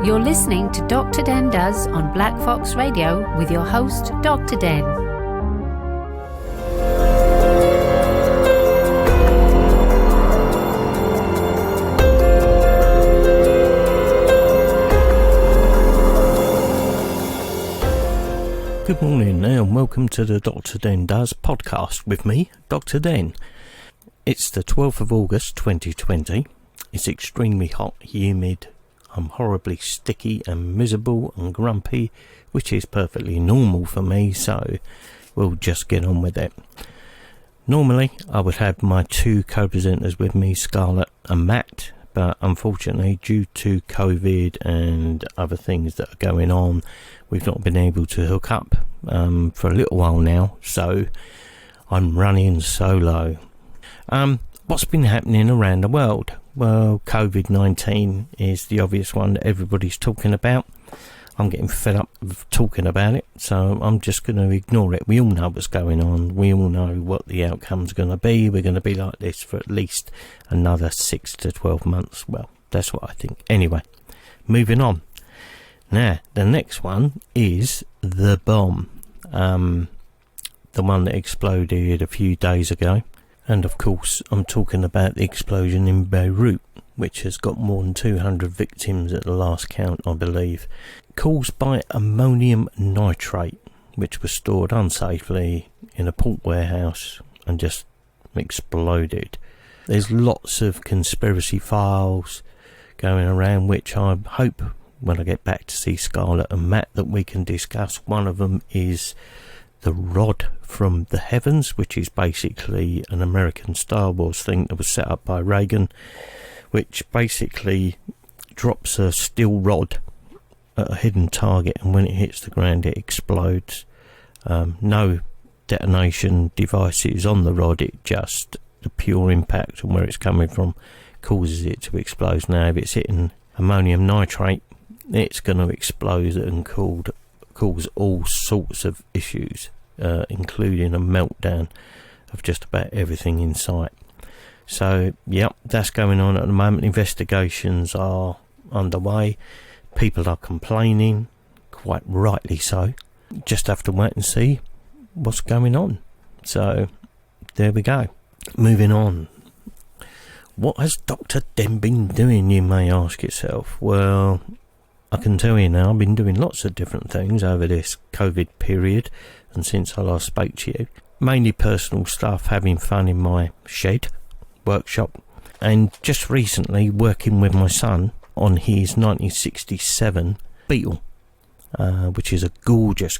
You're listening to Dr. Den Does on Black Fox Radio with your host, Dr. Den. Good morning and welcome to the Dr. Den Does podcast with me, Dr. Den. It's the 12th of August 2020. It's extremely hot, humid. I'm horribly sticky and miserable and grumpy, which is perfectly normal for me, so we'll just get on with it. Normally, I would have my two co-presenters with me, Scarlett and Matt, but unfortunately, due to COVID and other things that are going on, we've not been able to hook up for a little while now, so I'm running solo. What's been happening around the world? Well, COVID-19 is the obvious one that everybody's talking about. I'm getting fed up of talking about it, so I'm just going to ignore it. We all know what's going on. We all know what the outcome's going to be. We're going to be like this for at least another 6 to 12 months. Well, that's what I think. Anyway, moving on. Now, the next one is the bomb. The one that exploded a few days ago. And of course, I'm talking about the explosion in Beirut, which has got more than 200 victims at the last count, I believe, caused by ammonium nitrate, which was stored unsafely in a port warehouse and just exploded. There's lots of conspiracy files going around, which I hope when I get back to see Scarlett and Matt that we can discuss. One of them is the rod from the heavens, which is basically an American Star Wars thing that was set up by Reagan, which basically drops a steel rod at a hidden target, and when it hits the ground it explodes. No detonation devices on the rod, it just, the pure impact and where it's coming from causes it to explode. Now if it's hitting ammonium nitrate, it's going to explode and cause all sorts of issues, including a meltdown of just about everything in sight. So, yep, that's going on at the moment. Investigations are underway. People are complaining, quite rightly so. Just have to wait and see what's going on. So, there we go. Moving on. What has Dr. Den been doing, you may ask yourself? Well, I can tell you now, I've been doing lots of different things over this COVID period and since I last spoke to you. Mainly personal stuff, having fun in my shed, workshop, and just recently working with my son on his 1967 Beetle, which is a gorgeous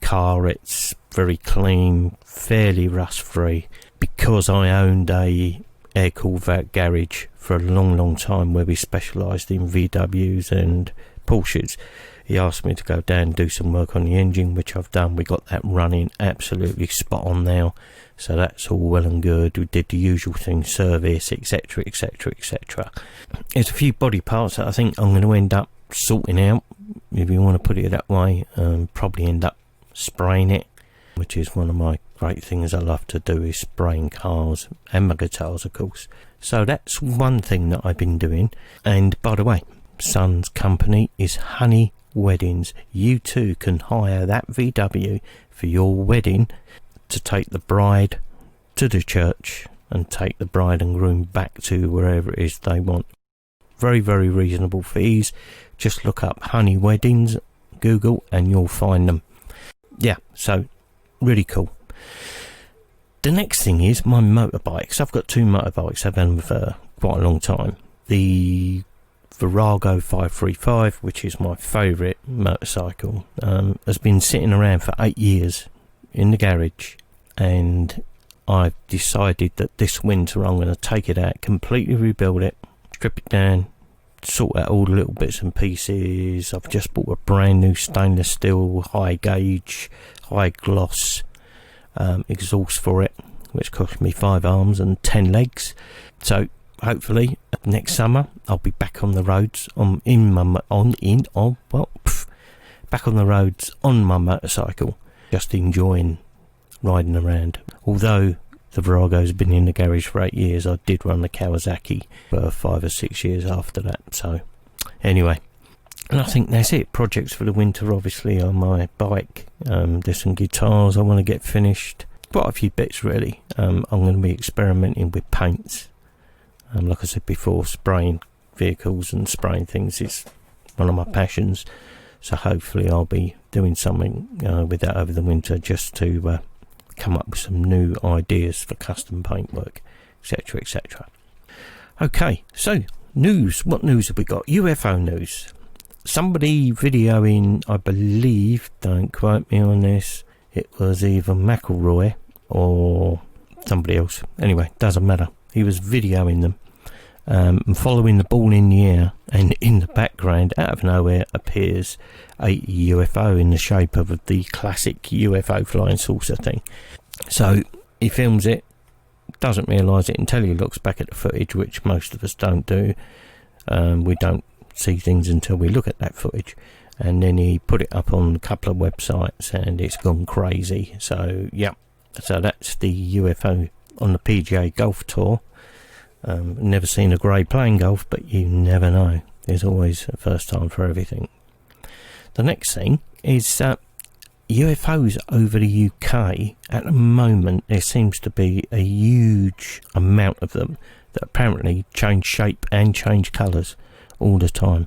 car. It's very clean, fairly rust-free. Because I owned a air-cooled garage for a long time where we specialised in VWs and Porsches, he asked me to go down and do some work on the engine, which I've done. We got that running absolutely spot on now, so that's all well and good. We did the usual thing, service, etc, etc, etc. There's a few body parts that I think I'm going to end up sorting out, if you want to put it that way. Probably end up spraying it, which is one of my great things I love to do, is spraying cars and my guitars, of course. So that's one thing that I've been doing. And by the way, son's company is Honey Weddings. You too can hire that VW for your wedding to take the bride to the church and take the bride and groom back to wherever it is they want. Very, very reasonable fees. Just look up Honey Weddings, Google, and you'll find them. Yeah, so really cool. The next thing is my motorbikes. I've got two motorbikes. I've had them for quite a long time. The Virago 535, which is my favourite motorcycle, has been sitting around for 8 years in the garage, and I've decided that this winter I'm going to take it out, completely rebuild it, strip it down, sort out all the little bits and pieces. I've just bought a brand new stainless steel high gauge, high gloss exhaust for it, which cost me 5 arms and 10 legs. So hopefully next summer I'll be back on the roads back on the roads on my motorcycle, just enjoying riding around. Although the Virago's been in the garage for 8 years, I did run the Kawasaki for 5 or 6 years after that. So anyway, And I think that's it. Projects for the winter, obviously, on my bike. There's some guitars I want to get finished. Quite a few bits, really. I'm going to be experimenting with paints. Like I said before, spraying vehicles and spraying things is one of my passions. So hopefully I'll be doing something with that over the winter, just to come up with some new ideas for custom paintwork, etc, etc. Okay, so news. What news have we got? UFO news. Somebody videoing, I believe, don't quote me on this, it was either McElroy or somebody else. Anyway, doesn't matter. He was videoing them and following the ball in the air, and in the background, out of nowhere, appears a UFO in the shape of the classic UFO flying saucer thing. So he films it, doesn't realise it until he looks back at the footage, which most of us don't do. We don't see things until we look at that footage, and then he put it up on a couple of websites and it's gone crazy. So yeah, so that's the UFO on the PGA Golf Tour. Never seen a grey playing golf, but you never know. There's always a first time for everything. The next thing is UFOs over the UK. At the moment, there seems to be a huge amount of them that apparently change shape and change colours all the time.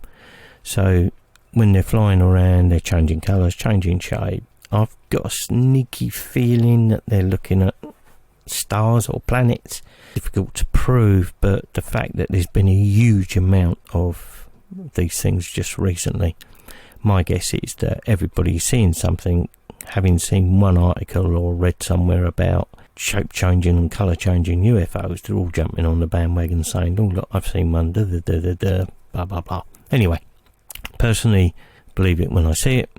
So when they're flying around, they're changing colours, changing shape. I've got a sneaky feeling that they're looking at stars or planets. Difficult to prove, but the fact that there's been a huge amount of these things just recently, my guess is that everybody's seeing something, having seen one article or read somewhere about shape changing and colour changing UFOs. They're all jumping on the bandwagon saying, oh look, I've seen one, blah blah blah. Anyway, personally believe it when I see it.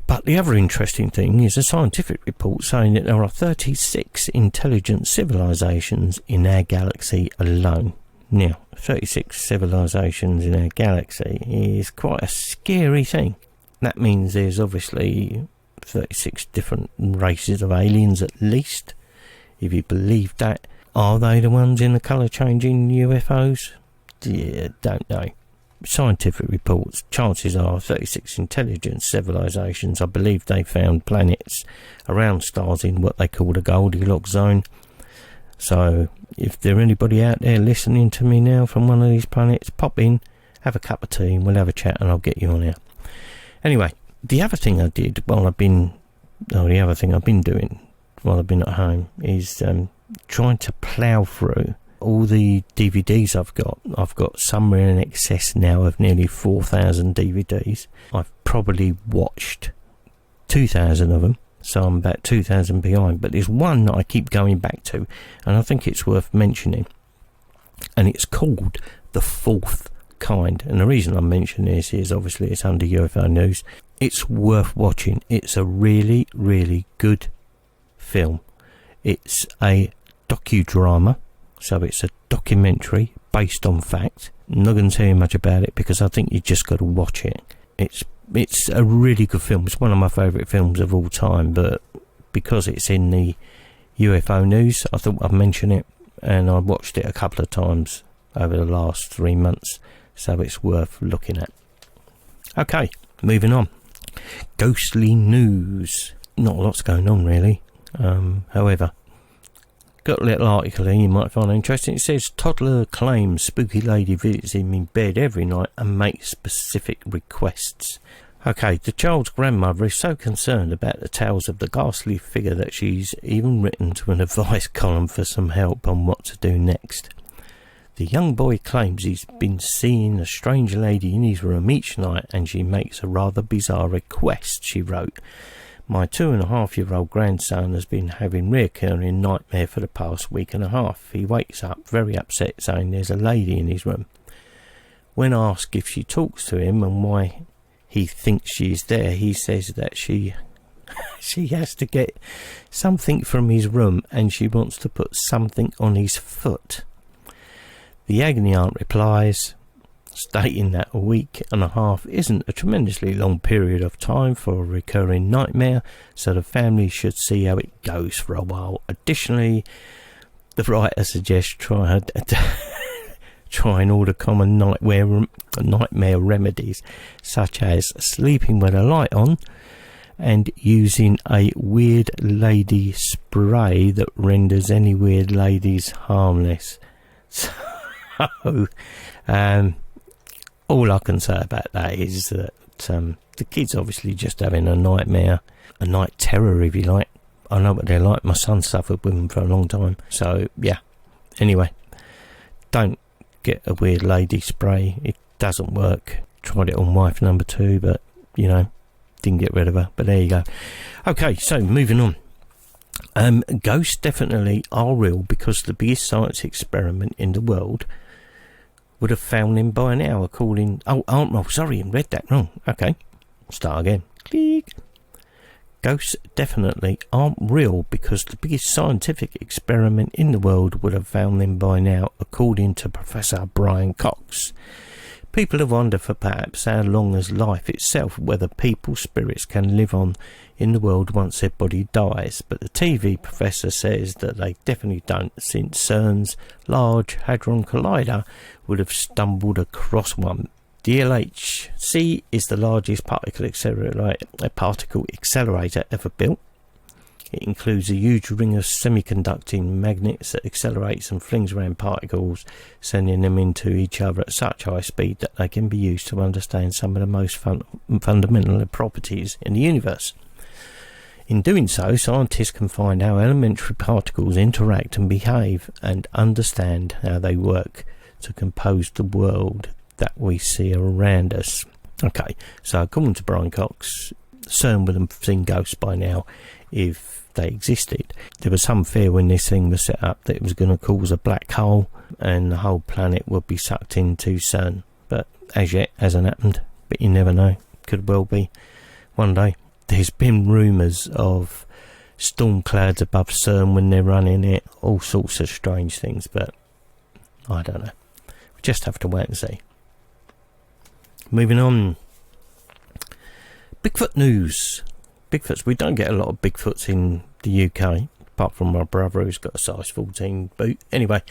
But the other interesting thing is a scientific report saying that there are 36 intelligent civilizations in our galaxy alone. Now, 36 civilizations in our galaxy is quite a scary thing. That means there's obviously 36 different races of aliens at least, if you believe that. Are they the ones in the colour changing UFOs? Yeah, don't know. Scientific reports, chances are 36 intelligent civilizations. I believe they found planets around stars in what they call the Goldilocks zone. So if there's anybody out there listening to me now from one of these planets, pop in, have a cup of tea and we'll have a chat and I'll get you on air. Anyway, the other thing I've been doing while I've been at home is trying to plough through all the DVDs I've got. I've got somewhere in excess now of nearly 4,000 DVDs. I've probably watched 2,000 of them, so I'm about 2,000 behind. But there's one that I keep going back to, and I think it's worth mentioning. And it's called The Fourth Kind. And the reason I'm mentioning this is obviously it's under UFO News. It's worth watching. It's a really, really good film. It's a docudrama. So it's a documentary based on fact. I'm not going to tell you much about it because I think you just got to watch it. It's a really good film. It's one of my favourite films of all time, but because it's in the UFO News, I thought I'd mention it, and I watched it a couple of times over the last 3 months, so it's worth looking at. Okay, moving on. Ghostly news. Not a lot's going on really. However, got a little article here you might find interesting. It says toddler claims spooky lady visits him in bed every night and makes specific requests. Okay, the child's grandmother is so concerned about the tales of the ghastly figure that she's even written to an advice column for some help on what to do next. The young boy claims he's been seeing a strange lady in his room each night, and she makes a rather bizarre request, she wrote. My 2.5-year-old grandson has been having recurring nightmare for the past week and a half. He wakes up very upset, saying there's a lady in his room. When asked if she talks to him and why he thinks she's there, he says that she has to get something from his room and she wants to put something on his foot. The agony aunt replies, stating that a week and a half isn't a tremendously long period of time for a recurring nightmare, so the family should see how it goes for a while. Additionally, the writer suggests trying all the common nightmare remedies, such as sleeping with a light on and using a weird lady spray that renders any weird ladies harmless. So, all I can say about that is that the kid's obviously just having a nightmare, a night terror, if you like. I know what they're like. My son suffered with them for a long time. So, yeah. Anyway, don't get a weird lady spray. It doesn't work. Tried it on wife number 2, but, didn't get rid of her. But there you go. Okay, so moving on. Ghosts definitely are real because the biggest science experiment in the world would have found him by now, according... sorry, I read that wrong. Okay, start again. Click. Ghosts definitely aren't real because the biggest scientific experiment in the world would have found them by now, according to Professor Brian Cox. People have wondered for perhaps how long as life itself, whether people's spirits can live on in the world once their body dies, but the TV professor says that they definitely don't, since CERN's Large Hadron Collider would have stumbled across one. The LHC is the largest particle accelerator ever built. It includes a huge ring of semiconducting magnets that accelerates and flings around particles, sending them into each other at such high speed that they can be used to understand some of the most fundamental properties in the universe. In doing so, scientists can find how elementary particles interact and behave, and understand how they work to compose the world that we see around us. Okay, so according to Brian Cox, CERN would have seen ghosts by now if they existed. There was some fear when this thing was set up that it was going to cause a black hole and the whole planet would be sucked into CERN. But as yet, hasn't happened. But you never know. Could well be one day. There's been rumours of storm clouds above CERN when they're running it. All sorts of strange things, but I don't know. We just have to wait and see. Moving on. Bigfoot news. Bigfoots. We don't get a lot of Bigfoots in the UK, apart from my brother who's got a size 14 boot. Anyway,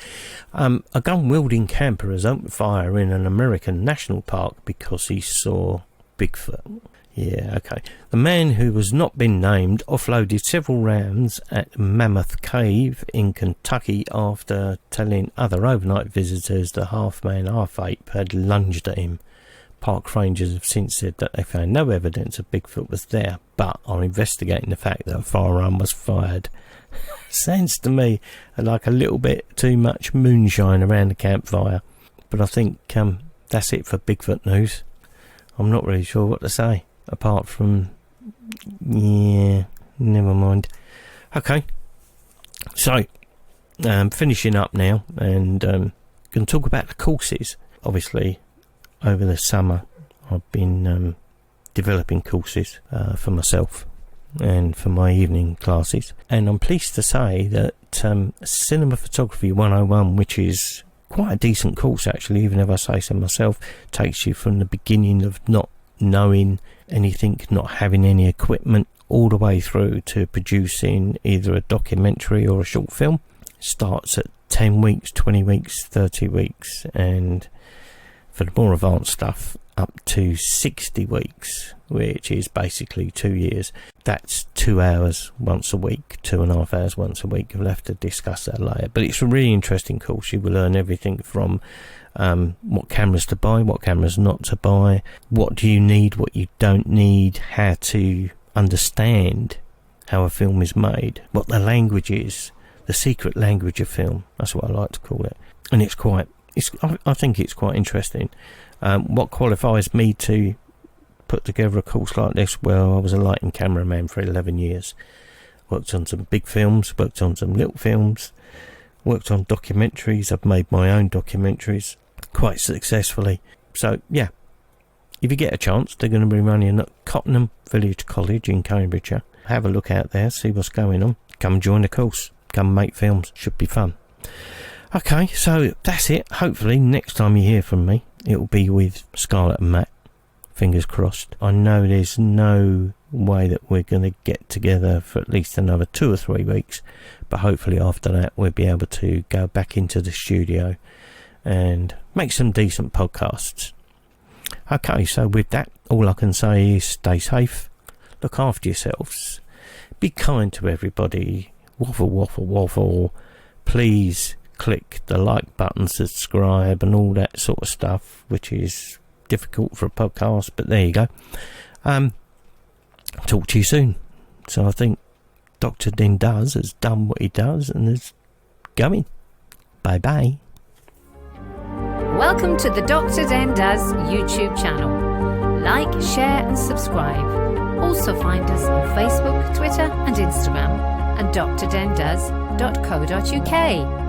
a gun-wielding camper has opened fire in an American national park because he saw Bigfoot. Yeah, okay. The man, who has not been named, offloaded several rounds at Mammoth Cave in Kentucky after telling other overnight visitors the half-man, half-ape had lunged at him. Park rangers have since said that they found no evidence of Bigfoot was there, but are investigating the fact that a firearm was fired. Sounds to me like a little bit too much moonshine around the campfire. But I think that's it for Bigfoot news. I'm not really sure what to say, apart from... yeah, never mind. Okay, so finishing up now, and going to talk about the courses. Obviously, over the summer I've been developing courses for myself and for my evening classes, and I'm pleased to say that Cinema Photography 101, which is quite a decent course actually, even if I say so myself, takes you from the beginning of not knowing anything, not having any equipment, all the way through to producing either a documentary or a short film. Starts at 10 weeks, 20 weeks, 30 weeks, and for the more advanced stuff, up to 60 weeks, which is basically 2 years. That's 2 hours once a week, 2.5 hours once a week. We'll have to discuss that later. But it's a really interesting course. You will learn everything from what cameras to buy, what cameras not to buy, what do you need, what you don't need, how to understand how a film is made, what the language is, the secret language of film. That's what I like to call it. And I think it's quite interesting. What qualifies me to put together a course like this? Well, I was a lighting cameraman for 11 years. Worked on some big films, worked on some little films, worked on documentaries. I've made my own documentaries quite successfully. So, yeah, if you get a chance, they're going to be running at Cottenham Village College in Cambridgeshire. Have a look out there, see what's going on. Come join the course. Come make films. Should be fun. Okay, so that's it. Hopefully next time you hear from me, it'll be with Scarlett and Matt. Fingers crossed. I know there's no way that we're going to get together for at least another 2 or 3 weeks, but hopefully after that we'll be able to go back into the studio and make some decent podcasts. Okay, so with that, all I can say is stay safe, look after yourselves, be kind to everybody, waffle, waffle, waffle. Please click the like button, subscribe and all that sort of stuff, which is difficult for a podcast, but there you go. Talk to you soon. So I think Dr. Den Does has done what he does and is going. Bye bye. Welcome to the Dr. Den Does YouTube channel. Like, share and subscribe. Also find us on Facebook, Twitter and Instagram and drdendoes.co.uk.